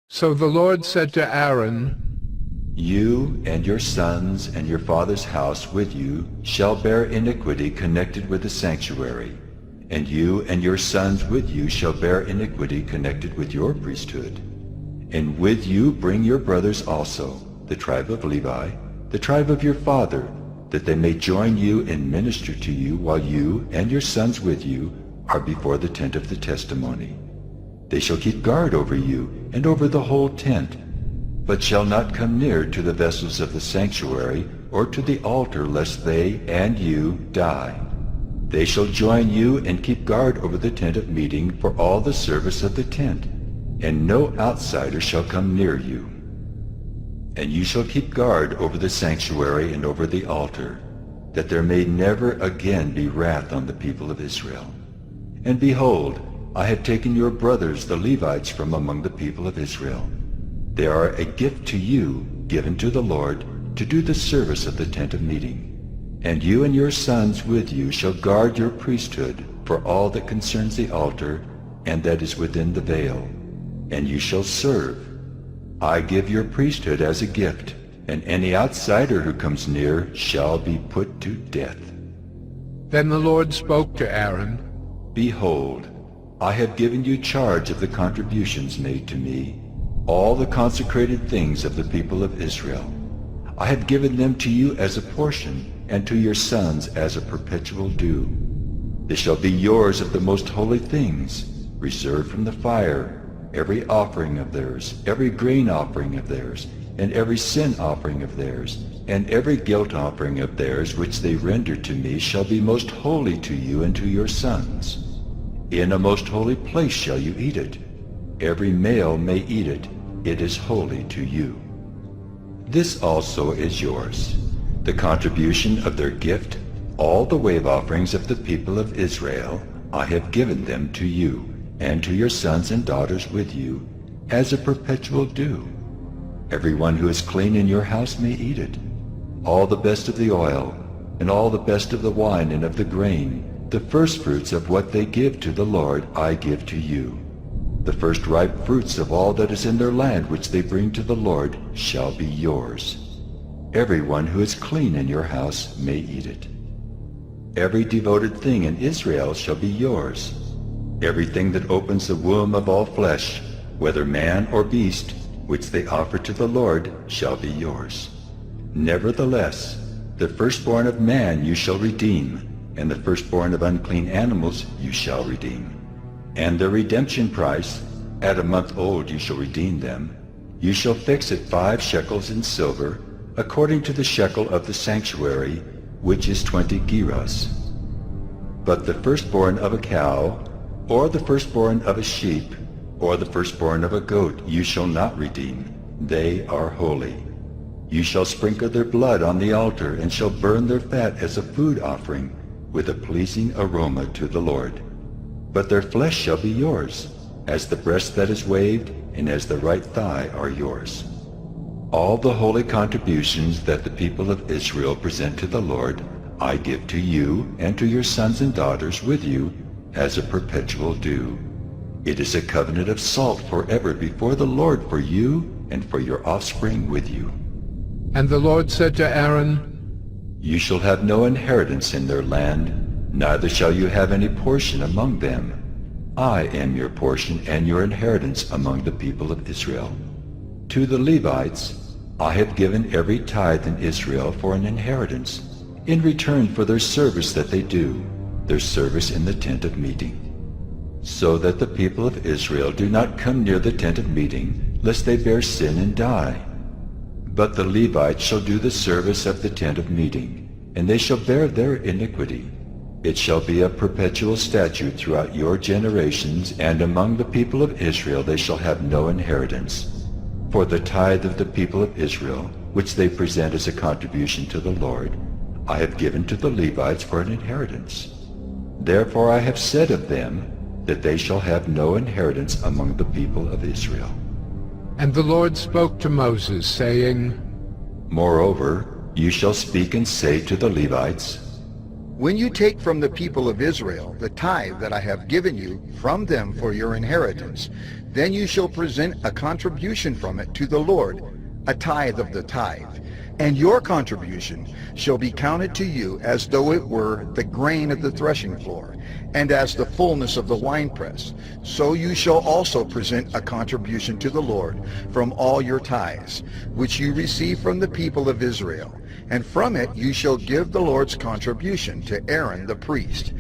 So the Lord said to Aaron,
You and your sons and your father's house with you shall bear iniquity connected with the sanctuary, and you and your sons with you shall bear iniquity connected with your priesthood. And with you bring your brothers also, the tribe of Levi, the tribe of your father, that they may join you and minister to you while you and your sons with you are before the tent of the testimony. They shall keep guard over you and over the whole tent, but shall not come near to the vessels of the sanctuary or to the altar, lest they and you die. They shall join you and keep guard over the tent of meeting for all the service of the tent, and no outsider shall come near you. And you shall keep guard over the sanctuary and over the altar, that there may never again be wrath on the people of Israel. And behold, I have taken your brothers the Levites from among the people of Israel. They are a gift to you, given to the Lord, to do the service of the tent of meeting. And you and your sons with you shall guard your priesthood for all that concerns the altar and that is within the veil. And you shall serve. I give your priesthood as a gift, and any outsider who comes near shall be put to death.
Then the Lord spoke to Aaron,
Behold, I have given you charge of the contributions made to me, all the consecrated things of the people of Israel. I have given them to you as a portion, and to your sons as a perpetual due. They shall be yours of the most holy things, reserved from the fire, every offering of theirs, every grain offering of theirs, and every sin offering of theirs, and every guilt offering of theirs which they render to me shall be most holy to you and to your sons. In a most holy place shall you eat it. Every male may eat it. It is holy to you. This also is yours, the contribution of their gift, All the wave offerings of the people of Israel, I have given them to you, and to your sons and daughters with you, as a perpetual due. Everyone who is clean in your house may eat it. All the best of the oil, and all the best of the wine and of the grain, the firstfruits of what they give to the Lord, I give to you. The first ripe fruits of all that is in their land which they bring to the Lord shall be yours. Everyone who is clean in your house may eat it. Every devoted thing in Israel shall be yours. Everything that opens the womb of all flesh, whether man or beast, which they offer to the Lord, shall be yours. Nevertheless, the firstborn of man you shall redeem, and the firstborn of unclean animals you shall redeem. And the redemption price, at a month old you shall redeem them. You shall fix at 5 shekels in silver, according to the shekel of the sanctuary, which is 20 gerahs. But the firstborn of a cow, or the firstborn of a sheep, or the firstborn of a goat you shall not redeem. They are holy. You shall sprinkle their blood on the altar, and shall burn their fat as a food offering, with a pleasing aroma to the Lord. But their flesh shall be yours, as the breast that is waved, and as the right thigh are yours. All the holy contributions that the people of Israel present to the Lord, I give to you and to your sons and daughters with you, as a perpetual due. It is a covenant of salt forever before the Lord for you and for your offspring with you.
And the Lord said to Aaron,
You shall have no inheritance in their land, neither shall you have any portion among them. I am your portion and your inheritance among the people of Israel. To the Levites I have given every tithe in Israel for an inheritance, in return for their service that they do, their service in the tent of meeting. So that the people of Israel do not come near the tent of meeting, lest they bear sin and die. But the Levites shall do the service of the tent of meeting, and they shall bear their iniquity. It shall be a perpetual statute throughout your generations, and among the people of Israel they shall have no inheritance. For the tithe of the people of Israel, which they present as a contribution to the Lord, I have given to the Levites for an inheritance. Therefore I have said of them, that they shall have no inheritance among the people of Israel.
And the Lord spoke to Moses, saying,
Moreover, you shall speak and say to the Levites,
When you take from the people of Israel the tithe that I have given you from them for your inheritance, then you shall present a contribution from it to the Lord, a tithe of the tithe. And your contribution shall be counted to you as though it were the grain of the threshing floor, and as the fullness of the winepress. So you shall also present a contribution to the Lord from all your tithes, which you receive from the people of Israel. And from it you shall give the Lord's contribution to Aaron the priest.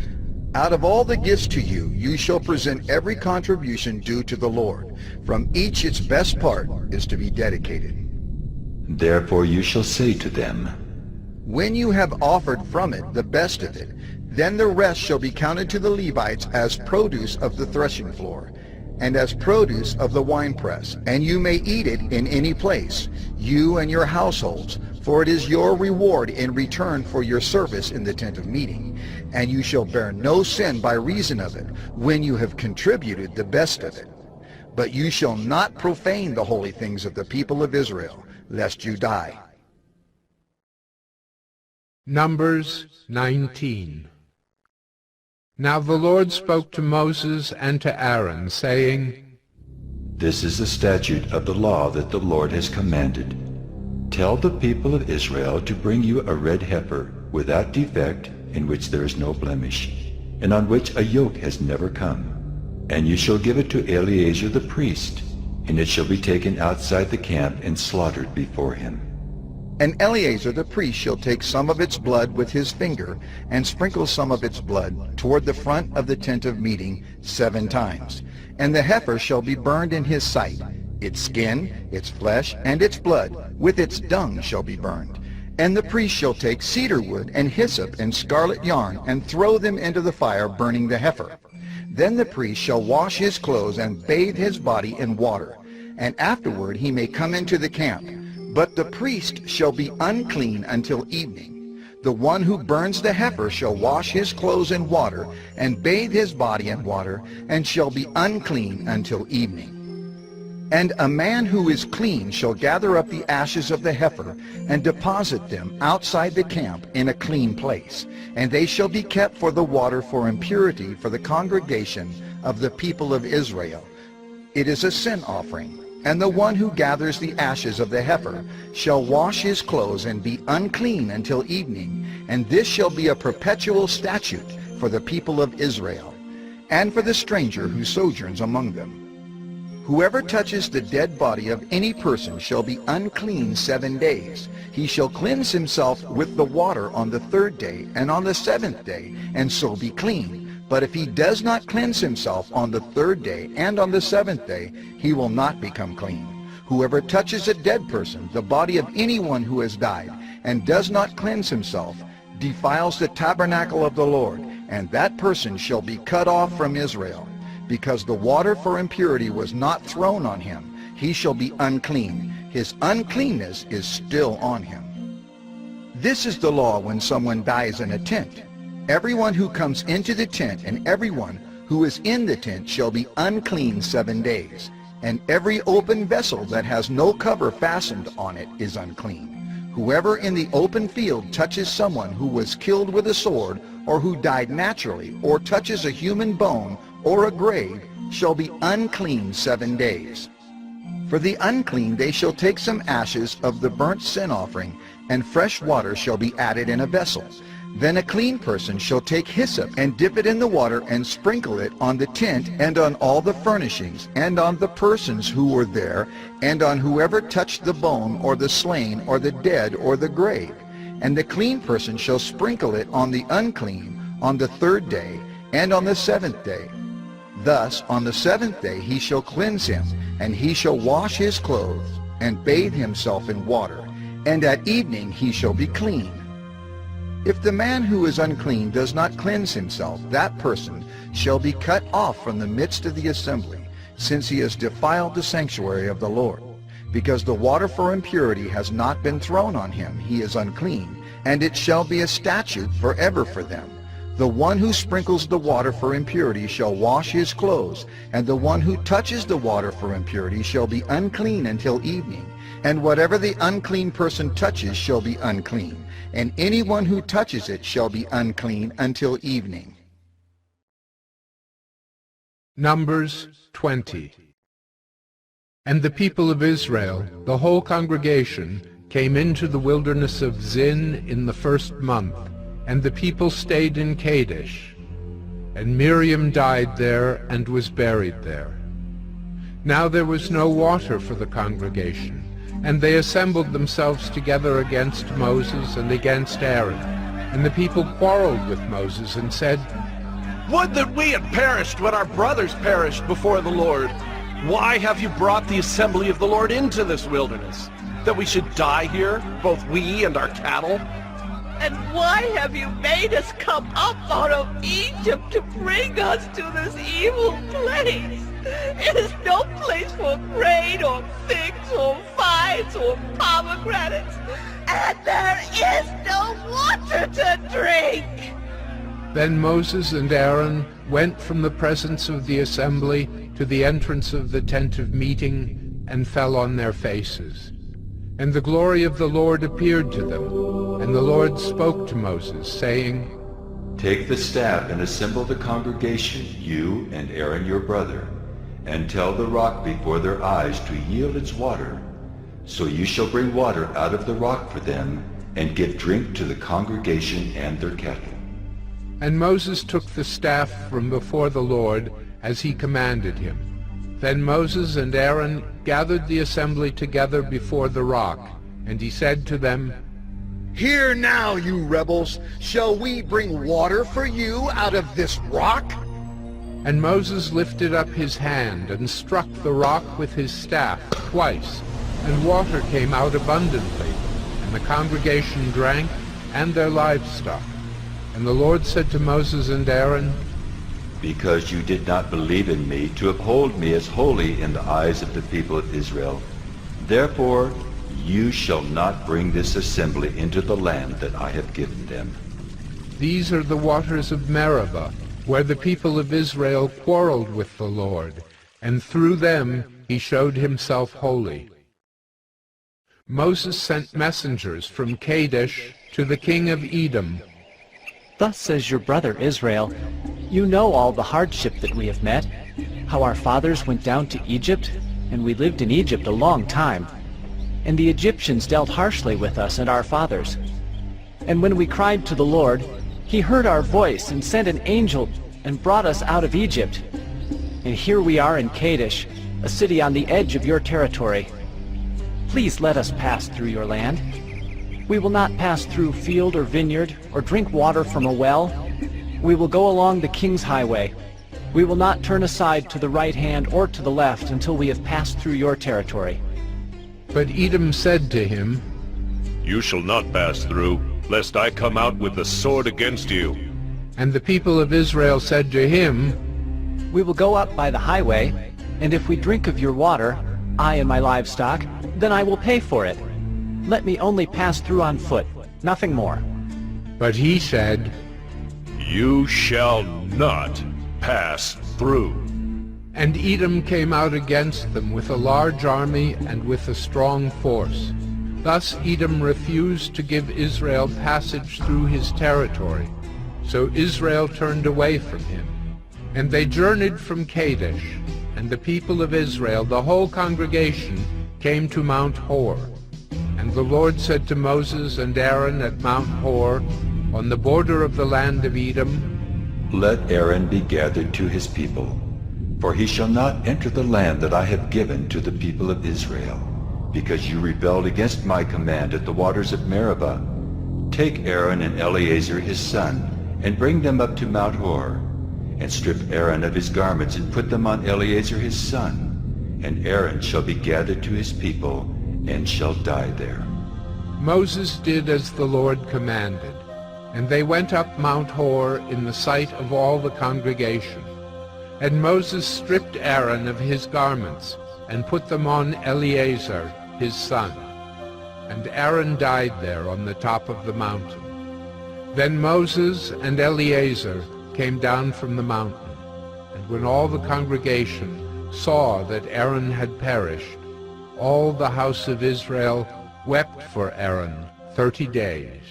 Out of all the gifts to you, you shall present every contribution due to the Lord. From each its best part is to be dedicated.
Therefore you shall say to them,
When you have offered from it the best of it, then the rest shall be counted to the Levites as produce of the threshing floor, and as produce of the winepress, and you may eat it in any place, you and your households, for it is your reward in return for your service in the tent of meeting. And you shall bear no sin by reason of it, when you have contributed the best of it. But you shall not profane the holy things of the people of Israel, lest you die.
Numbers 19. Now the Lord spoke to Moses and to Aaron, saying,
This is the statute of the law that the Lord has commanded. Tell the people of Israel to bring you a red heifer, without defect, in which there is no blemish, and on which a yoke has never come. And you shall give it to Eleazar the priest, and it shall be taken outside the camp and slaughtered before him.
And Eleazar the priest shall take some of its blood with his finger, and sprinkle some of its blood toward the front of the tent of meeting 7 times. And the heifer shall be burned in his sight. Its skin, its flesh, and its blood, with its dung shall be burned. And the priest shall take cedar wood and hyssop and scarlet yarn, and throw them into the fire, burning the heifer. Then the priest shall wash his clothes and bathe his body in water, and afterward he may come into the camp. But the priest shall be unclean until evening. The one who burns the heifer shall wash his clothes in water, and bathe his body in water, and shall be unclean until evening. And a man who is clean shall gather up the ashes of the heifer, and deposit them outside the camp in a clean place, and they shall be kept for the water for impurity for the congregation of the people of Israel. It is a sin offering. And the one who gathers the ashes of the heifer shall wash his clothes and be unclean until evening, and this shall be a perpetual statute for the people of Israel, and for the stranger who sojourns among them. Whoever touches the dead body of any person shall be unclean 7 days. He shall cleanse himself with the water on the 3rd day and on the 7th day, and so be clean. But if he does not cleanse himself on the 3rd day and on the 7th day, he will not become clean. Whoever touches a dead person, the body of anyone who has died, and does not cleanse himself, defiles the tabernacle of the Lord, and that person shall be cut off from Israel. Because the water for impurity was not thrown on him, he shall be unclean. His uncleanness is still on him. This is the law when someone dies in a tent. Everyone who comes into the tent and everyone who is in the tent shall be unclean 7 days, and every open vessel that has no cover fastened on it is unclean. Whoever in the open field touches someone who was killed with a sword, or who died naturally, or touches a human bone or a grave, shall be unclean 7 days. For the unclean they shall take some ashes of the burnt sin offering, and fresh water shall be added in a vessel. Then a clean person shall take hyssop and dip it in the water and sprinkle it on the tent and on all the furnishings and on the persons who were there and on whoever touched the bone or the slain or the dead or the grave. And the clean person shall sprinkle it on the unclean on the 3rd day and on the 7th day. Thus on the 7th day he shall cleanse him, and he shall wash his clothes and bathe himself in water, and at evening he shall be clean. If the man who is unclean does not cleanse himself, that person shall be cut off from the midst of the assembly, since he has defiled the sanctuary of the Lord. Because the water for impurity has not been thrown on him, he is unclean, and it shall be a statute forever for them. The one who sprinkles the water for impurity shall wash his clothes, and the one who touches the water for impurity shall be unclean until evening. And whatever the unclean person touches shall be unclean, and anyone who touches it shall be unclean until evening.
Numbers 20. And the people of Israel, the whole congregation, came into the wilderness of Zin in the 1st month, and the people stayed in Kadesh. And Miriam died there and was buried there. Now there was no water for the congregation, and they assembled themselves together against Moses and against Aaron. And the people quarreled with Moses and said,
"Would that we had perished when our brothers perished before the Lord! Why have you brought the assembly of the Lord into this wilderness? That we should die here, both we and our cattle?"
"And why have you made us come up out of Egypt to bring us to this evil place? It is no place for grain or figs or vines or pomegranates, and there is no water to drink."
Then Moses and Aaron went from the presence of the assembly to the entrance of the tent of meeting and fell on their faces. And the glory of the Lord appeared to them. And the Lord spoke to Moses, saying,
"Take the staff and assemble the congregation, you and Aaron your brother, and tell the rock before their eyes to yield its water. So you shall bring water out of the rock for them, and give drink to the congregation and their cattle."
And Moses took the staff from before the Lord, as he commanded him. Then Moses and Aaron gathered the assembly together before the rock, and he said to them,
"Hear now, you rebels, shall we bring water for you out of this rock?"
And Moses lifted up his hand and struck the rock with his staff twice, and water came out abundantly, and the congregation drank, and their livestock. And the Lord said to Moses and Aaron,
"Because you did not believe in me to uphold me as holy in the eyes of the people of Israel, therefore You shall not bring this assembly into the land that I have given them.
These are the waters of Meribah, where the people of Israel quarreled with the Lord, and through them he showed himself holy. Moses sent messengers from Kadesh to the king of Edom.
Thus says your brother Israel, you know all the hardship that we have met, how our fathers went down to Egypt, and we lived in Egypt a long time. And the Egyptians dealt harshly with us and our fathers. And when we cried to the Lord, he heard our voice and sent an angel and brought us out of Egypt. And here we are in Kadesh, a city on the edge of your territory. Please let us pass through your land. We will not pass through field or vineyard or drink water from a well. We will go along the king's highway. We will not turn aside to the right hand or to the left until we have passed through your territory.
But Edom said to him,
You shall not pass through, lest I come out with the sword against you.
And the people of Israel said to him,
We will go up by the highway, and if we drink of your water, I and my livestock, then I will pay for it. Let me only pass through on foot, nothing more.
But he said,
You shall not pass through.
And Edom came out against them with a large army and with a strong force. Thus Edom refused to give Israel passage through his territory. So Israel turned away from him. And they journeyed from Kadesh, and the people of Israel, the whole congregation, came to Mount Hor. And the Lord said to Moses and Aaron at Mount Hor, on the border of the land of Edom,
Let Aaron be gathered to his people, for he shall not enter the land that I have given to the people of Israel, because you rebelled against my command at the waters of Meribah. Take Aaron and Eleazar his son, and bring them up to Mount Hor, and strip Aaron of his garments and put them on Eleazar his son, and Aaron shall be gathered to his people, and shall die there.
Moses did as the Lord commanded, and they went up Mount Hor in the sight of all the congregation. And Moses stripped Aaron of his garments, and put them on Eleazar his son. And Aaron died there on the top of the mountain. Then Moses and Eleazar came down from the mountain, and when all the congregation saw that Aaron had perished, all the house of Israel wept for Aaron 30 days.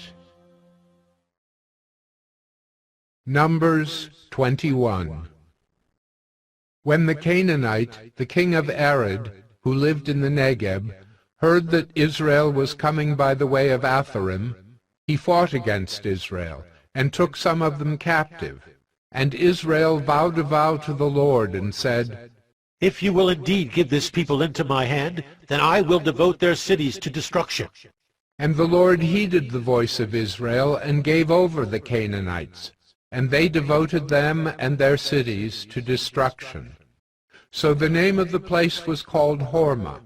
Numbers 21. When the Canaanite, the king of Arad, who lived in the Negeb, heard that Israel was coming by the way of Atharim, he fought against Israel, and took some of them captive. And Israel vowed a vow to the Lord, and said,
If you will indeed give this people into my hand, then I will devote their cities to destruction.
And the Lord heeded the voice of Israel, and gave over the Canaanites, and they devoted them and their cities to destruction. So the name of the place was called Hormah.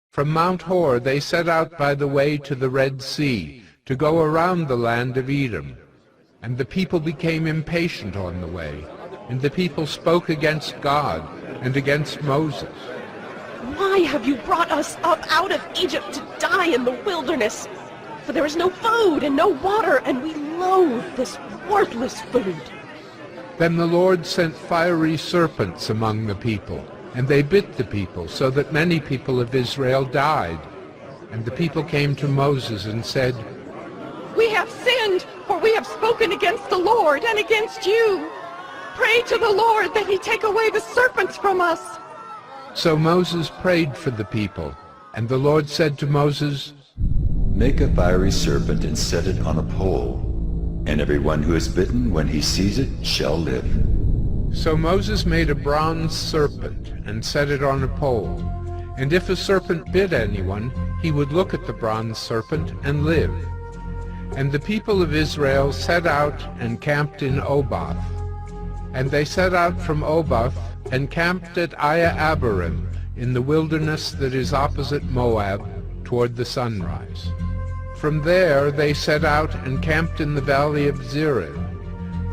From Mount Hor they set out by the way to the Red Sea, to go around the land of Edom. And the people became impatient on the way, and the people spoke against God and against Moses.
Why have you brought us up out of Egypt to die in the wilderness? For there is no food and no water, and we loathe this worthless food.
Then the Lord sent fiery serpents among the people, and they bit the people, so that many people of Israel died. And the people came to Moses and said,
We have sinned, for we have spoken against the Lord and against you. Pray to the Lord that he take away the serpents from us.
So Moses prayed for the people, and the Lord said to Moses,
Make a fiery serpent and set it on a pole, and everyone who is bitten when he sees it shall live.
So Moses made a bronze serpent and set it on a pole. And if a serpent bit anyone, he would look at the bronze serpent and live. And the people of Israel set out and camped in Oboth. And they set out from Oboth and camped at Abiram in the wilderness that is opposite Moab toward the sunrise. From there they set out and camped in the valley of Zered.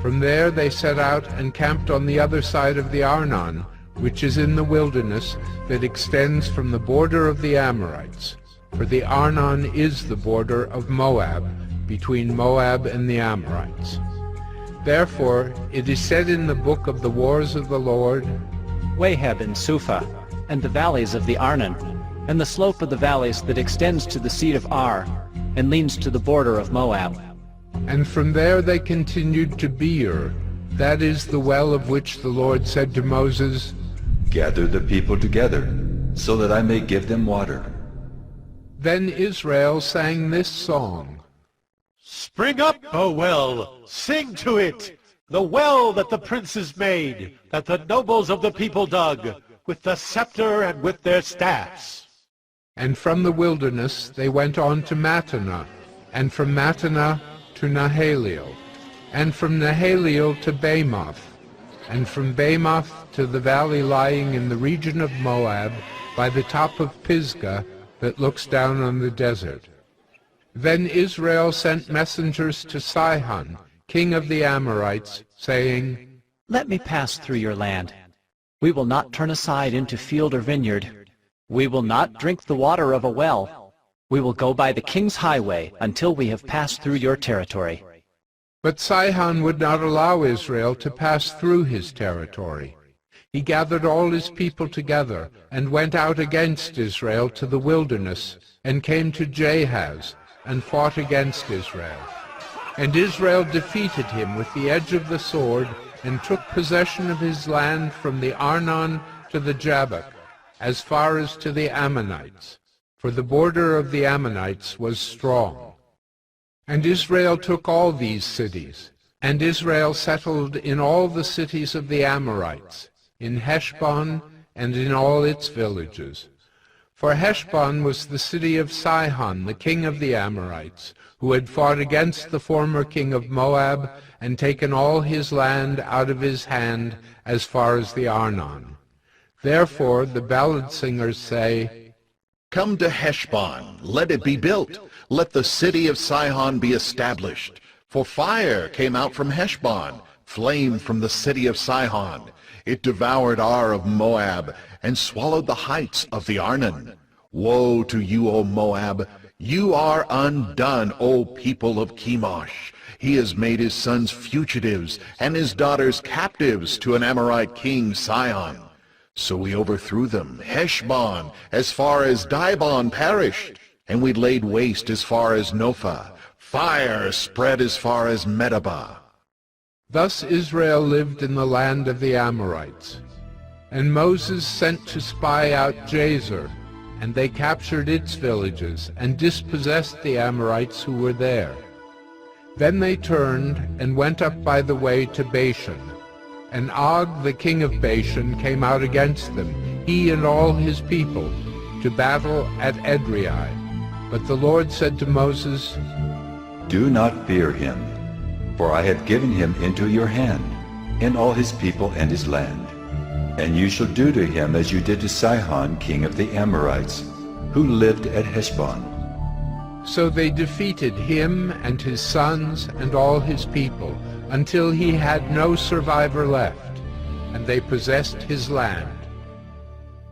From there they set out and camped on the other side of the Arnon, which is in the wilderness that extends from the border of the Amorites, for the Arnon is the border of Moab, between Moab and the Amorites. Therefore it is said in the book of the wars of the Lord,
Waheb and Suphah, and the valleys of the Arnon, and the slope of the valleys that extends to the seat of Ar, and leans to the border of Moab.
And from there they continued to Beer, that is the well of which the Lord said to Moses,
Gather the people together, so that I may give them water.
Then Israel sang this song.
Spring up, O well, sing to it, the well that the princes made, that the nobles of the people dug, with the scepter and with their staffs.
And from the wilderness they went on to Mattanah, and from Mattanah to Nahaliel, and from Nahaliel to Bamoth, and from Bamoth to the valley lying in the region of Moab, by the top of Pisgah that looks down on the desert. Then Israel sent messengers to Sihon, king of the Amorites, saying,
Let me pass through your land. We will not turn aside into field or vineyard. We will not drink the water of a well. We will go by the king's highway until we have passed through your territory.
But Sihon would not allow Israel to pass through his territory. He gathered all his people together, and went out against Israel to the wilderness, and came to Jahaz, and fought against Israel. And Israel defeated him with the edge of the sword, and took possession of his land from the Arnon to the Jabbok, as far as to the Ammonites, for the border of the Ammonites was strong. And Israel took all these cities, and Israel settled in all the cities of the Amorites, in Heshbon and in all its villages. For Heshbon was the city of Sihon, the king of the Amorites, who had fought against the former king of Moab, and taken all his land out of his hand as far as the Arnon. Therefore the ballad singers say,
Come to Heshbon, let it be built. Let the city of Sihon be established. For fire came out from Heshbon, flame from the city of Sihon. It devoured Ar of Moab, and swallowed the heights of the Arnon. Woe to you, O Moab! You are undone, O people of Chemosh! He has made his sons fugitives, and his daughters captives to an Amorite king, Sihon. So we overthrew them. Heshbon, as far as Dibon, perished, and we laid waste as far as Nophah. Fire spread as far as Medeba.
Thus Israel lived in the land of the Amorites. And Moses sent to spy out Jazer, and they captured its villages, and dispossessed the Amorites who were there. Then they turned, and went up by the way to Bashan. And Og the king of Bashan came out against them, he and all his people, to battle at Edrei. But the Lord said to Moses,
Do not fear him, for I have given him into your hand, and all his people and his land. And you shall do to him as you did to Sihon, king of the Amorites, who lived at Heshbon.
So they defeated him and his sons and all his people, until he had no survivor left, and they possessed his land.